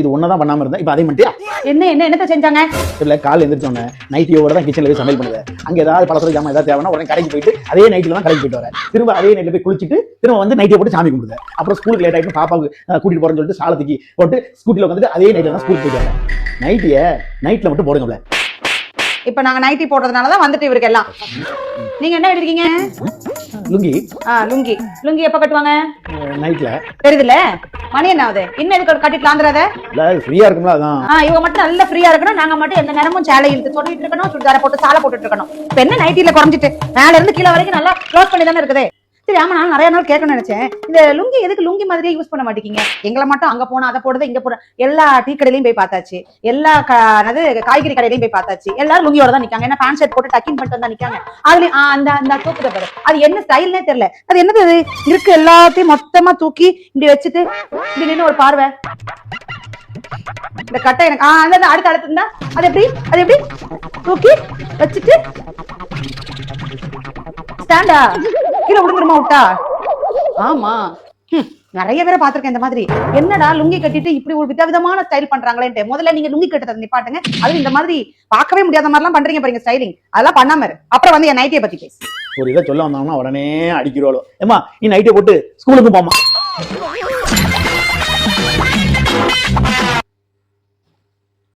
இது ஒன்னதான் பண்ணாம இருந்தா இப்ப அதே பண்ணிட்டியா? என்னத்த செஞ்சாங்க? இல்ல காலைல எந்திரிச்சோன்னே நைட்டியோட தான் கிச்சன்ல போய் சமையல் பண்ணுவேன். அங்க ஏதாவது பலசர ஜாமான் ஏதாவது தேவைன்னா உடனே கடைக்கு போயிட்டு அதே நைட்ல தான் கடைக்கு போயிட்டு வரேன். திரும்ப அதே நைட்ல போய் குளிச்சிட்டு திரும்ப வந்து நைட்டியை போட்டு சாமி கும்பிடுவேன். அப்புறம் ஸ்கூலுக்கு லேட் ஆயிட்டு பாப்பாவுக்கு கூட்டிட்டு போறேன்னு சொல்லிட்டு சாலத்துக்கு போட்டு ஸ்கூட்டில வந்துட்டு அதே நைட்ல தான் ஸ்கூலுக்கு போயிட்டு வரேன். நைட்டிய நைட்ல மட்டும் போடுங்கல. இப்ப நாங்க நைட்டி போடுறதுனாலதான் வந்துட்டு இவருக்கு எல்லாம். நீங்க என்ன எடுக்கிறீங்க? லுங்கி. லுங்கி. லுங்கி எப்ப கட்டுவாங்க? நைட்ல. தெரியுதுல? மணி என்ன ஆகுது? இன்னும் எதுக்கு கட்டிக்கலாம்ங்கறத? இல்ல ஃப்ரீயா இருக்கும்ல அதான். இவங்க மட்டும் நல்ல ஃப்ரீயா இருக்கணும். நாங்க மட்டும் எந்த நேரமும் சேலை இழுத்து சொல்லிட்டு இருக்கணும், சுடிதார போட்டு சாலை போட்டுட்டு இருக்கணும். இப்ப என்ன நைட்டில குறைஞ்சிட்டு மேல இருந்து கீழே வரைக்கும் நல்லா க்ளோஸ் பண்ணி தானே இருக்குது. சரி, ஆமா, நான் நிறைய நாள் கேட்கணும்னு நினைச்சேன். இந்த லுங்கி எதுக்கு லுங்கி மாதிரியே யூஸ் பண்ண மாட்டேங்க? எங்களை மட்டும் அங்க போனா அதை போடுறது, இங்க போட எல்லா டீ கடையிலையும் போய் பார்த்தாச்சு, எல்லா காய்கறி கடையிலையும் போய் பார்த்தாச்சு. எல்லாரும் லுங்கியோட தான் நிக்காங்க. என்ன பேண்ட் ஷர்ட் போட்டு டக்கிங் பண்ணிட்டு தான் நிக்காங்க. அதுலயும் அந்த தூக்குத பாரு, அது என்ன ஸ்டைல்னே தெரியல. அது என்னது இருக்கு? எல்லாத்தையும் மொத்தமா தூக்கி இப்படி வச்சுட்டு இப்படி நின்று ஒரு பார்வை. இந்த கட்டை எனக்கு அந்த அடுத்து இருந்தா அது எப்படி தூக்கி வச்சுட்டு ஸ்டாண்டா கீழே விழுந்துருமா விட்டா? ஆமா, நிறைய பேரை பாத்திருக்கேன் இந்த மாதிரி. என்னடா லுங்கி கட்டிட்டு இப்படி ஒரு விதவிதமான ஸ்டைல் பண்றாங்களேன்ட்டு. முதல்ல நீங்க லுங்கி கட்டுறத நிப்பாட்டுங்க. அது இந்த மாதிரி பார்க்கவே முடியாத மாதிரி எல்லாம் பண்றீங்க பாருங்க ஸ்டைலிங். அதெல்லாம் பண்ணாம இரு. அப்புறம் வந்து என் நைட்டியை பத்தி பேசு. ஒரு இதை சொல்ல வந்தாங்கன்னா உடனே அடிக்கிறோம். ஏமா நீ நைட்டை போட்டு ஸ்கூலுக்கு போமா.